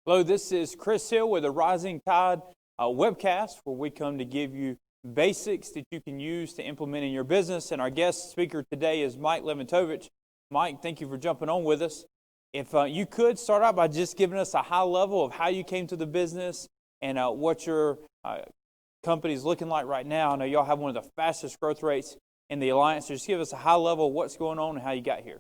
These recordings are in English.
Hello, this is Chris Hill with the Rising Tide webcast, where we come to give you basics that you can use to implement in your business. And our guest speaker today is Mike Lewantowicz. Mike, thank you for jumping on with us. If you could start out by just giving us a high level of how you came to the business and what your company is looking like right now. I know y'all have one of the fastest growth rates in the Alliance. So just give us a high level of what's going on and how you got here.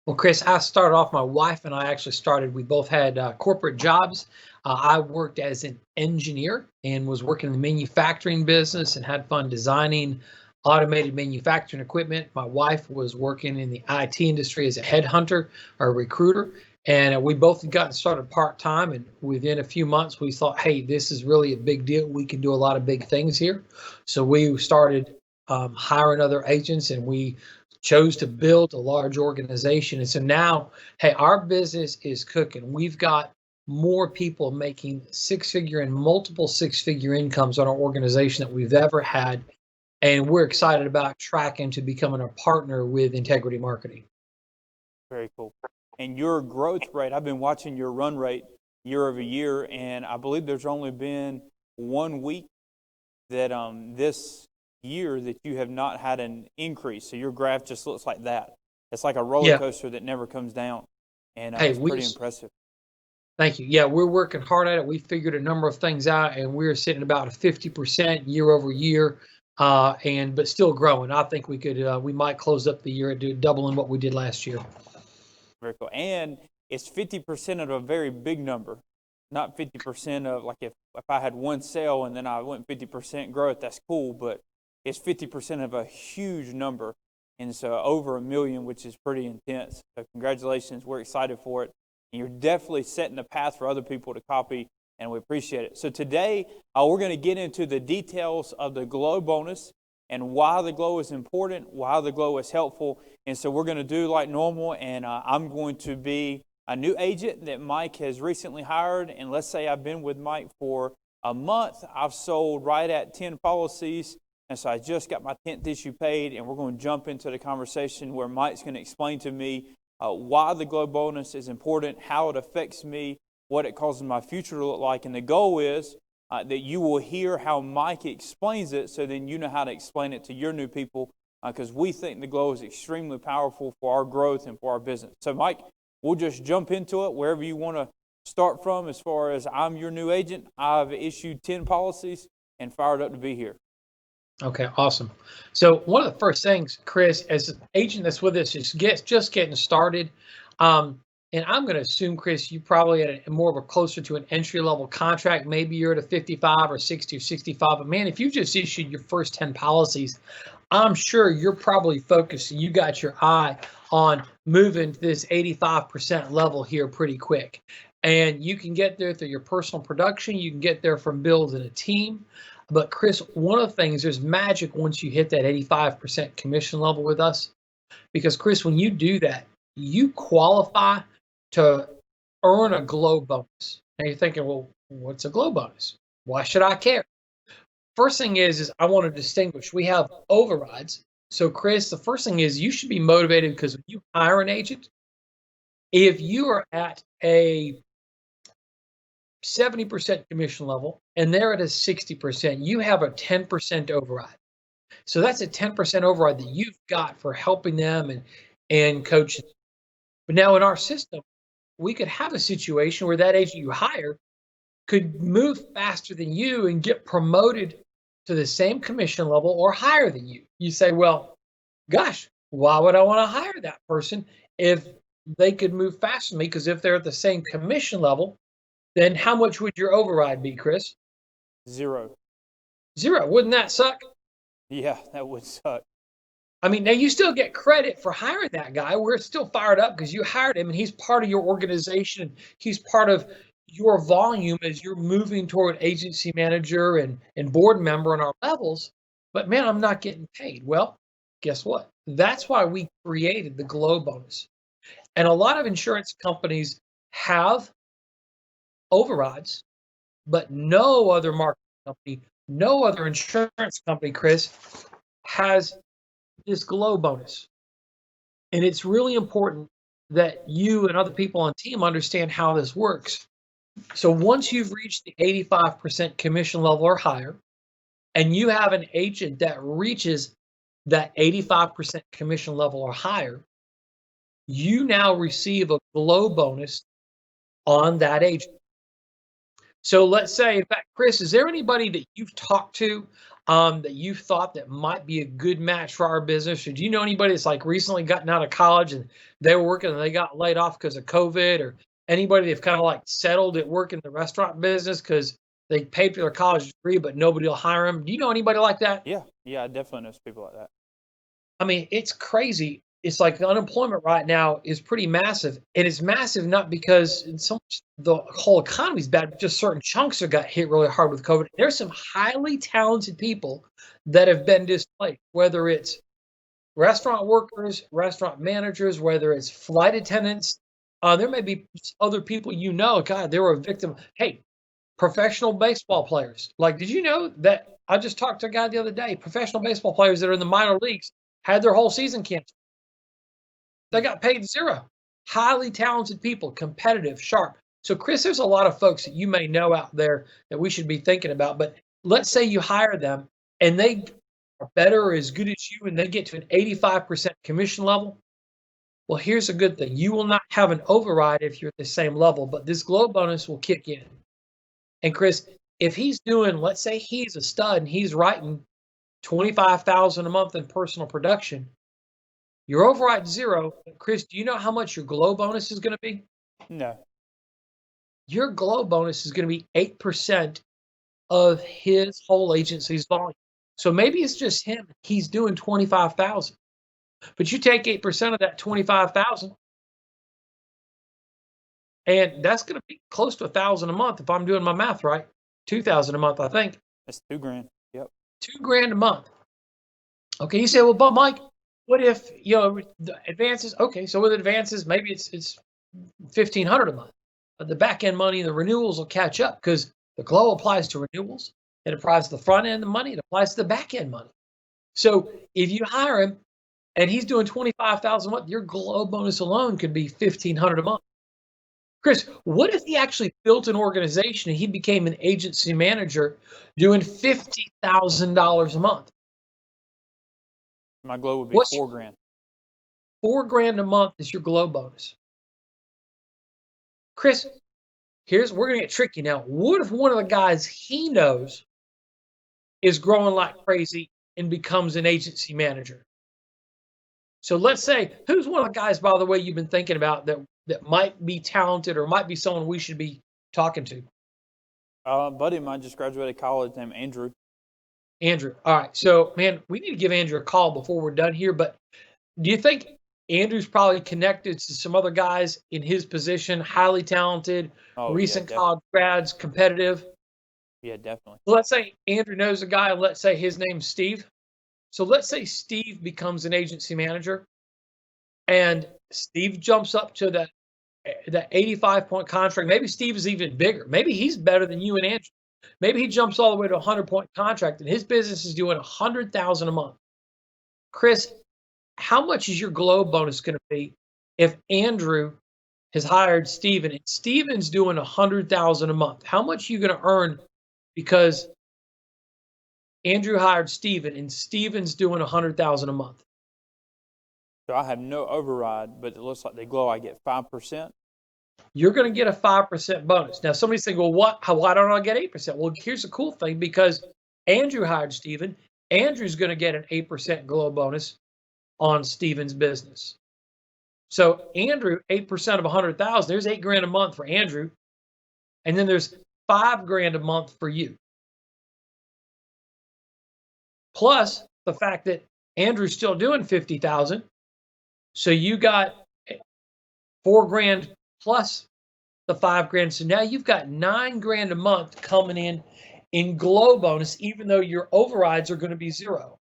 Well, Chris, I started off, my wife and I actually started, we both had corporate jobs. I worked as an engineer and was working in the manufacturing business and had fun designing automated manufacturing equipment. My wife was working in the IT industry as a headhunter or a recruiter. And we both had gotten started part-time, and within a few months, we thought, hey, this is really a big deal. We can do a lot of big things here. So we started hiring other agents, and we chose to build a large organization. And so now, hey, our business is cooking. We've got more people making six-figure and multiple six-figure incomes on our organization that we've ever had. And we're excited about tracking to becoming a partner with Integrity Marketing. Very cool. And your growth rate, I've been watching your run rate year over year, and I believe there's only been 1 week that this year that you have not had an increase. So your graph just looks like that. It's like a roller coaster that never comes down. And it's pretty impressive. Thank you. Yeah, we're working hard at it. We figured a number of things out, and we're sitting about a 50% year over year, but still growing. I think we might close up the year at doubling what we did last year. Very cool. And it's 50% of a very big number, not 50% of, like, if I had one sale and then I went 50% growth, that's cool, but it's 50% of a huge number. And so over 1 million, which is pretty intense. So congratulations. We're excited for it. And you're definitely setting the path for other people to copy, and we appreciate it. So today, we're going to get into the details of the Glow bonus and why the Glow is important, why the Glow is helpful. And so we're going to do like normal, and I'm going to be a new agent that Mike has recently hired. And let's say I've been with Mike for a month. I've sold right at 10 policies. And so I just got my 10th issue paid, and we're going to jump into the conversation where Mike's going to explain to me why the Glow bonus is important, how it affects me, what it causes my future to look like. And the goal is that you will hear how Mike explains it, so then you know how to explain it to your new people, because we think the Glow is extremely powerful for our growth and for our business. So Mike, we'll just jump into it wherever you want to start from. As far as I'm your new agent, I've issued 10 policies and fired up to be here. Okay, awesome. So one of the first things, Chris, as an agent that's with us, is just getting started. And I'm going to assume, Chris, you probably at more of a closer to an entry-level contract. Maybe you're at a 55 or 60 or 65. But man, if you just issued your first 10 policies, I'm sure you're probably focused. You got your eye on moving to this 85% level here pretty quick. And you can get there through your personal production. You can get there from building a team. But Chris, one of the things, there's magic once you hit that 85% commission level with us. Because Chris, when you do that, you qualify to earn a Glow bonus. Now you're thinking, well, what's a Glow bonus? Why should I care? First thing is I want to distinguish. We have overrides. So Chris, the first thing is you should be motivated, because when you hire an agent, if you are at a 70% commission level and they're at a 60%, you have a 10% override. So that's a 10% override that you've got for helping them and coaching. But now in our system, we could have a situation where that agent you hire could move faster than you and get promoted to the same commission level or higher than you. You say, well, gosh, why would I want to hire that person if they could move faster than me? Because if they're at the same commission level, then how much would your override be, Chris? 0. Wouldn't that suck? Yeah, that would suck. I mean, now you still get credit for hiring that guy. We're still fired up because you hired him and he's part of your organization. He's part of your volume as you're moving toward agency manager and board member on our levels. But man, I'm not getting paid. Well, guess what? That's why we created the Glow bonus. And a lot of insurance companies have overrides, but no other marketing company no other insurance company, Chris, has this glow bonus. And it's really important that you and other people on team understand how this works. So once you've reached the 85% commission level or higher, and you have an agent that reaches that 85% commission level or higher, you now receive a glow bonus on that agent. So let's say, in fact, Chris, is there anybody that you've talked to that you've thought that might be a good match for our business? Or do you know anybody that's like recently gotten out of college and they were working and they got laid off because of COVID, or anybody that's kind of like settled at work in the restaurant business because they paid for their college degree, but nobody will hire them? Do you know anybody like that? Yeah, I definitely know some people like that. I mean, it's crazy. It's like unemployment right now is pretty massive. And it's massive not because so much the whole economy is bad, but just certain chunks have got hit really hard with COVID. There's some highly talented people that have been displaced, whether it's restaurant workers, restaurant managers, whether it's flight attendants. There may be other people God, they were a victim. Hey, professional baseball players. Like, did you know that I just talked to a guy the other day, professional baseball players that are in the minor leagues had their whole season canceled. They got paid zero. Highly talented people, competitive, sharp. So, Chris, there's a lot of folks that you may know out there that we should be thinking about. But let's say you hire them and they are better or as good as you and they get to an 85% commission level. Well, here's a good thing. You will not have an override if you're at the same level, but this glow bonus will kick in. And Chris, if he's doing, let's say he's a stud and he's writing $25,000 a month in personal production, your override zero. Chris, do you know how much your glow bonus is going to be? No. Your glow bonus is going to be 8% of his whole agency's volume. So maybe it's just him. He's doing 25,000, but you take 8% of that 25,000, and that's going to be close to 1,000 a month if I'm doing my math right. 2,000 a month, I think. That's $2,000. Yep. $2,000 a month. Okay, you say, well, but Mike, what if the advances? Okay, so with advances, maybe it's $1,500 a month. But the back end money and the renewals will catch up because the glow applies to renewals. It applies to the front end of money. It applies to the back end money. So if you hire him and he's doing 25,000 a month, your glow bonus alone could be 1,500 a month. Chris, what if he actually built an organization and he became an agency manager doing $50,000 a month? My glow would be $4,000. $4,000 a month is your glow bonus. Chris, we're gonna get tricky now. What if one of the guys he knows is growing like crazy and becomes an agency manager? So let's say, who's one of the guys, by the way, you've been thinking about that might be talented or might be someone we should be talking to? A buddy of mine just graduated college named Andrew. Andrew. All right. So, man, we need to give Andrew a call before we're done here. But do you think Andrew's probably connected to some other guys in his position, highly talented, recent college grads, competitive? Yeah, definitely. Let's say Andrew knows a guy, and let's say his name's Steve. So let's say Steve becomes an agency manager, and Steve jumps up to that 85-point contract. Maybe Steve is even bigger. Maybe he's better than you and Andrew. Maybe he jumps all the way to a 100-point contract, and his business is doing $100,000 a month. Chris, how much is your glow bonus going to be if Andrew has hired Steven and Steven's doing $100,000 a month? How much are you going to earn because Andrew hired Steven and Steven's doing $100,000 a month? So I have no override, but it looks like they glow. I get 5%. You're going to get a 5% bonus. Now, somebody's saying, well, why don't I get 8%? Well, here's the cool thing. Because Andrew hired Steven, Andrew's going to get an 8% glow bonus on Steven's business. So Andrew, 8% of 100,000, there's $8,000 a month for Andrew. And then there's $5,000 a month for you. Plus the fact that Andrew's still doing 50,000. So you got $4,000 plus the $5,000. So now you've got $9,000 a month coming in glow bonus, even though your overrides are going to be zero.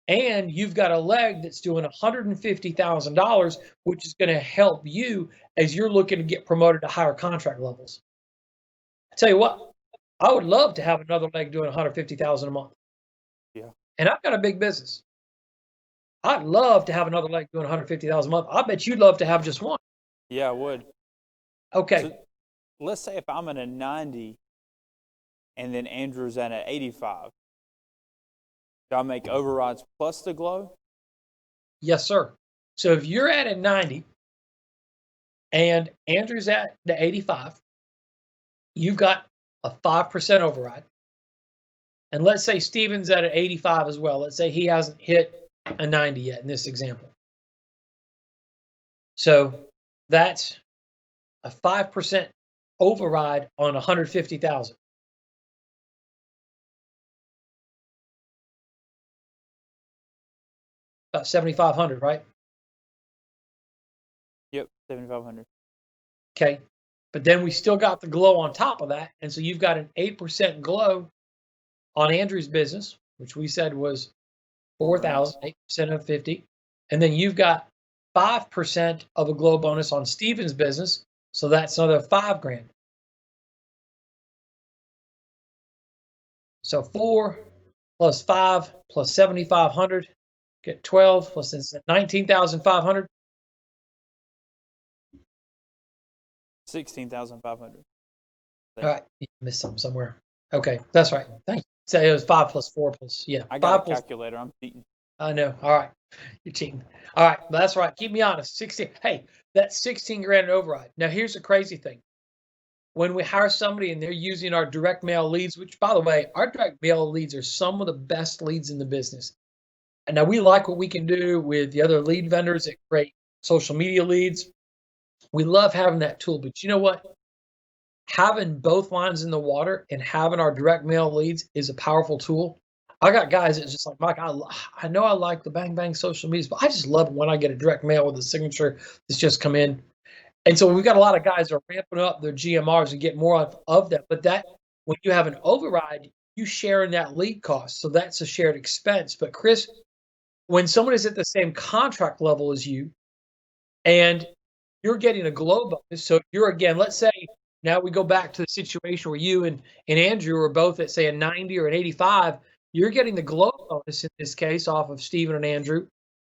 And you've got a leg that's doing $150,000, which is going to help you as you're looking to get promoted to higher contract levels. I tell you what, I would love to have another leg doing 150,000 a month. Yeah. And I've got a big business. I'd love to have another leg doing 150,000 a month. I bet you'd love to have just one. Yeah, I would. Okay. So let's say if I'm at a 90 and then Andrew's at an 85, do I make overrides plus the glow? Yes, sir. So if you're at a 90 and Andrew's at the 85, you've got a 5% override. And let's say Steven's at an 85 as well. Let's say he hasn't hit a 90 yet in this example. So that's a 5% override on 150,000. About 7,500, right? Yep, 7,500. Okay. But then we still got the glow on top of that. And so you've got an 8% glow on Andrew's business, which we said was 4,000, 8% of 50. And then you've got 5% of a glow bonus on Steven's business. So that's another $5,000. So 4 plus 5 plus 7,500, get 12 plus 19,500. 16,500. All right, you missed something somewhere. Okay, that's right. Thank you. So it was 5 plus 4 plus, yeah. I got 5 a calculator. I'm cheating. I know. All right. You're cheating. All right. That's right. Keep me honest. 16. Hey, that's 16 grand in override. Now, here's the crazy thing. When we hire somebody and they're using our direct mail leads, which, by the way, our direct mail leads are some of the best leads in the business. And now we like what we can do with the other lead vendors that create social media leads. We love having that tool. But you know what? Having both lines in the water and having our direct mail leads is a powerful tool. I got guys that's just like, Mike, I know I like the Bang Bang social medias, but I just love it when I get a direct mail with a signature that's just come in. And so we've got a lot of guys that are ramping up their GMRs and get more of that. But that, when you have an override, you share in that lead cost. So that's a shared expense. But Chris, when someone is at the same contract level as you and you're getting a glow bonus, so you're, again, let's say now we go back to the situation where you and Andrew are both at, say, a 90 or an 85. You're getting the glow bonus in this case off of Steven and Andrew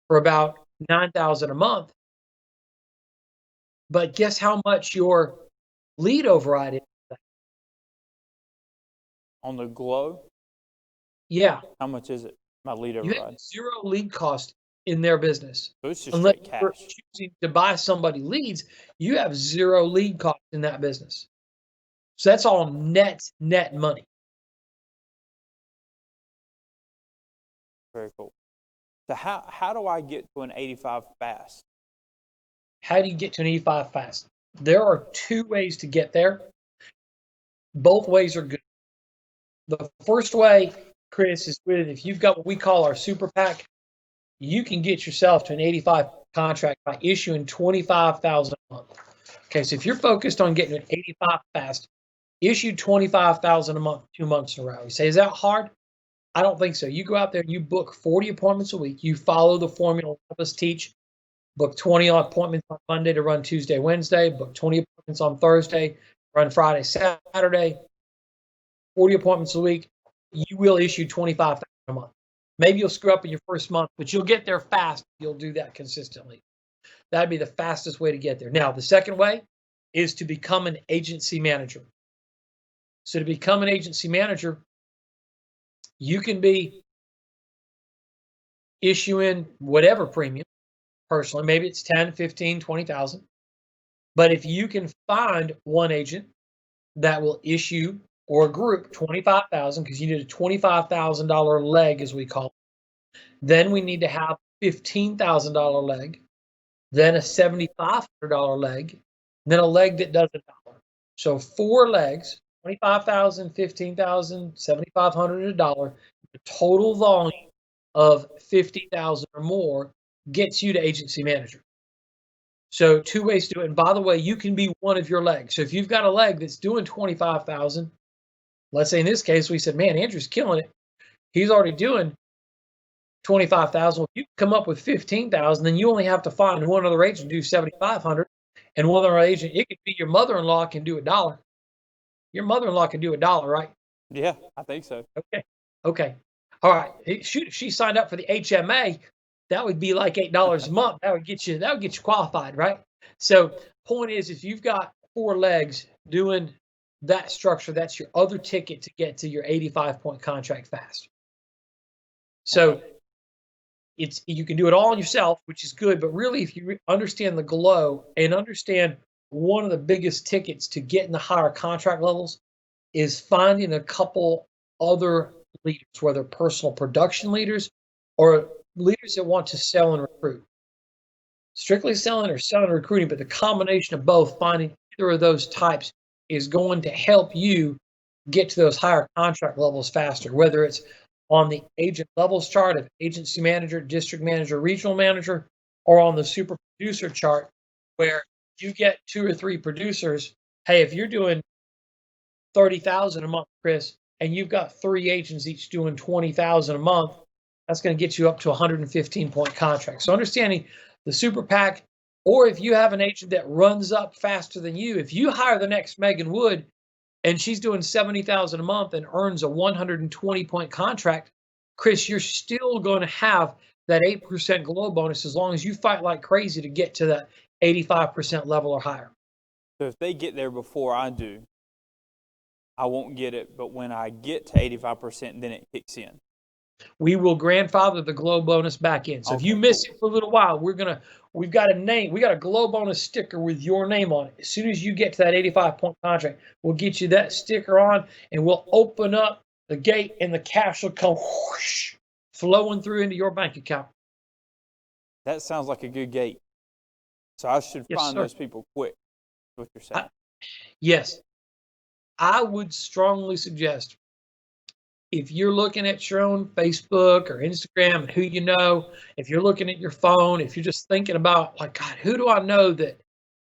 for about $9,000 a month. But guess how much your lead override is? On the glow? Yeah. How much is it? My lead You override. have zero lead cost in their business. So it's just Unless straight you're cash. choosing to buy somebody leads, you have zero lead cost in that business. So that's all net money. Very cool. So how do I get to an 85 fast? How do you get to an 85 fast? There are two ways to get there. Both ways are good. The first way, Chris, is with, if you've got what we call our super PAC, you can get yourself to an 85 contract by issuing 25,000 a month. Okay, so if you're focused on getting an 85 fast, issue 25,000 a month, 2 months in a row. You say, is that hard? I don't think so. You go out there and you book 40 appointments a week. You follow the formula help us teach. Book 20 appointments on Monday to run Tuesday, Wednesday. Book 20 appointments on Thursday, run Friday, Saturday. 40 appointments a week. You will issue 25,000 a month. Maybe you'll screw up in your first month, but you'll get there fast. You'll do that consistently. That'd be the fastest way to get there. Now, the second way is to become an agency manager. So to become an agency manager, you can be issuing whatever premium personally. Maybe it's 10, 15, 20,000. But if you can find one agent that will issue, or a group, 25,000, because you need a $25,000 leg, as we call it. Then we need to have $15,000 leg, then a $7,500 leg, then a leg that does $1. So 4 legs, 25,000, 15,000, 7,500, $1. The total volume of 50,000 or more gets you to agency manager. So 2 ways to do it. And by the way, you can be one of your legs. So if you've got a leg that's doing 25,000, let's say in this case, we said, man, Andrew's killing it. He's already doing 25,000. Well, if you come up with 15,000, then you only have to find one other agent to do 7,500. And one other agent, it could be your mother-in-law can do $1. Your mother-in-law can do $1, right? Yeah, I think so. Okay. Okay. All right. Shoot, if she signed up for the HMA, that would be like $8 a month. That would get you qualified, right? So point is, if you've got 4 legs doing that structure, that's your other ticket to get to your 85-point contract fast. So Okay. you can do it all on yourself, which is good, but really if you understand the glow and understand one of the biggest tickets to getting the higher contract levels is finding a couple other leaders, whether personal production leaders or leaders that want to sell and recruit. Strictly selling or selling and recruiting, but the combination of both, finding either of those types is going to help you get to those higher contract levels faster, whether it's on the agent levels chart of agency manager, district manager, regional manager, or on the super producer chart where you get 2 or 3 producers. Hey, if you're doing 30,000 a month, Chris, and you've got 3 agents each doing 20,000 a month, that's going to get you up to a 115-point contract. So understanding the super PAC, or if you have an agent that runs up faster than you, if you hire the next Megan Wood and she's doing 70,000 a month and earns a 120-point contract, Chris, you're still going to have that 8% glow bonus as long as you fight like crazy to get to that 85% level or higher. So if they get there before I do, I won't get it, but when I get to 85%, then it kicks in. We will grandfather the glow bonus back in. So if you miss it for a little while, we've got a glow bonus sticker with your name on it. As soon as you get to that 85-point contract, we'll get you that sticker on and we'll open up the gate and the cash will come whoosh, flowing through into your bank account. That sounds like a good gate. So I should find those people quick, is what you're saying. Yes. I would strongly suggest, if you're looking at your own Facebook or Instagram and who you know, if you're looking at your phone, if you're just thinking about, like, God, who do I know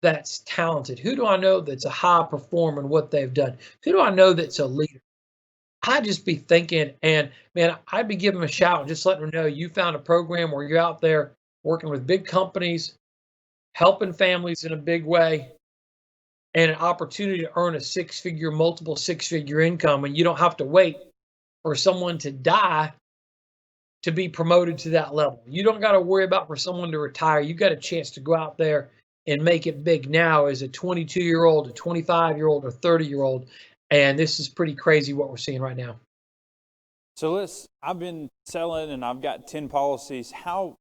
that's talented? Who do I know that's a high performer in what they've done? Who do I know that's a leader? I'd just be thinking, and man, I'd be giving them a shout and just letting them know you found a program where you're out there working with big companies, helping families in a big way, and an opportunity to earn a multiple six-figure income, and you don't have to wait for someone to die to be promoted to that level. You don't got to worry about for someone to retire. You got a chance to go out there and make it big now as a 22-year-old, a 25-year-old, or 30-year-old. And this is pretty crazy what we're seeing right now. So I've been selling and I've got 10 policies. I've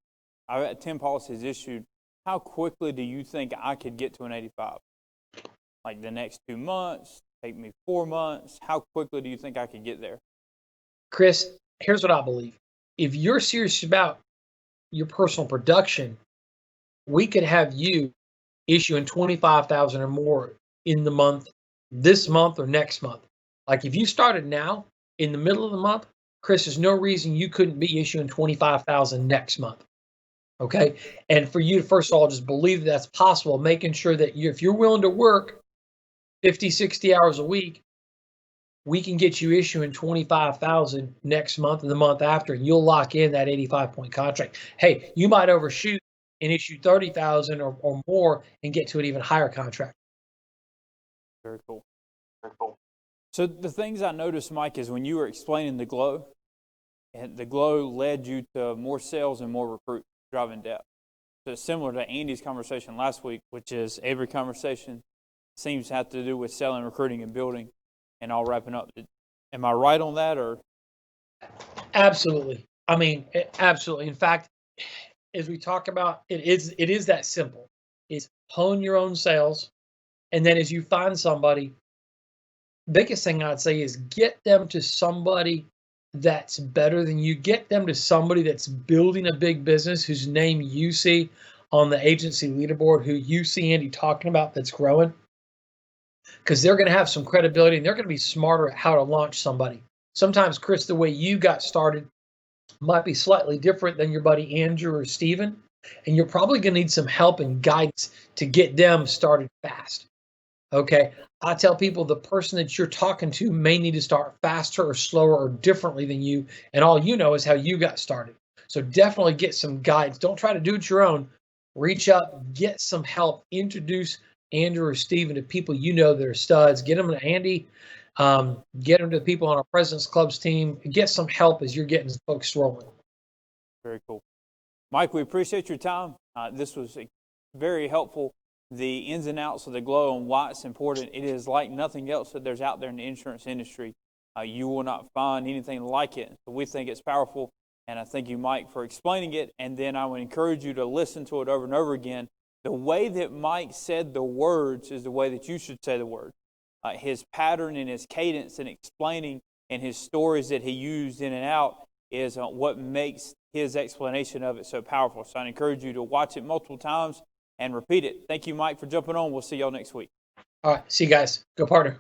got 10 policies issued. How quickly do you think I could get to an 85? Like the next 2 months, take me 4 months. How quickly do you think I could get there? Chris, here's what I believe. If you're serious about your personal production, we could have you issuing 25,000 or more in the month, this month or next month. Like if you started now in the middle of the month, Chris, there's no reason you couldn't be issuing 25,000 next month. Okay. And for you to, first of all, just believe that's possible, making sure that if you're willing to work 50, 60 hours a week, we can get you issuing 25,000 next month and the month after, and you'll lock in that 85-point contract. Hey, you might overshoot and issue 30,000 or more and get to an even higher contract. Very cool. Very cool. So the things I noticed, Mike, is when you were explaining the glow, and the glow led you to more sales and more recruits, driving depth. So it's similar to Andy's conversation last week, which is every conversation seems to have to do with selling, recruiting, and building. And all wrapping up. Am I right on that, or? Absolutely. I mean, absolutely. In fact, as we talk about, it is that simple. It's hone your own sales, and then as you find somebody, biggest thing I'd say is get them to somebody that's better than you. Get them to somebody that's building a big business, whose name you see on the agency leaderboard, who you see Andy talking about, that's growing. Because they're going to have some credibility and they're going to be smarter at how to launch somebody. Sometimes, Chris, the way you got started might be slightly different than your buddy Andrew or Steven, and you're probably going to need some help and guidance to get them started fast. Okay, I tell people the person that you're talking to may need to start faster or slower or differently than you, and all you know is how you got started. So definitely get some guidance. Don't try to do it your own. Reach out, get some help, introduce Andrew or Steven to people you know that are studs. Get them to Andy. Get them to the people on our President's Clubs team. Get some help as you're getting folks rolling. Very cool. Mike, we appreciate your time. This was very helpful. The ins and outs of the glow and why it's important. It is like nothing else that there's out there in the insurance industry. You will not find anything like it. So we think it's powerful, and I thank you, Mike, for explaining it. And then I would encourage you to listen to it over and over again. The way that Mike said the words is the way that you should say the words. His pattern and his cadence and explaining and his stories that he used in and out is what makes his explanation of it so powerful. So I encourage you to watch it multiple times and repeat it. Thank you, Mike, for jumping on. We'll see y'all next week. All right. See you guys. Go partner.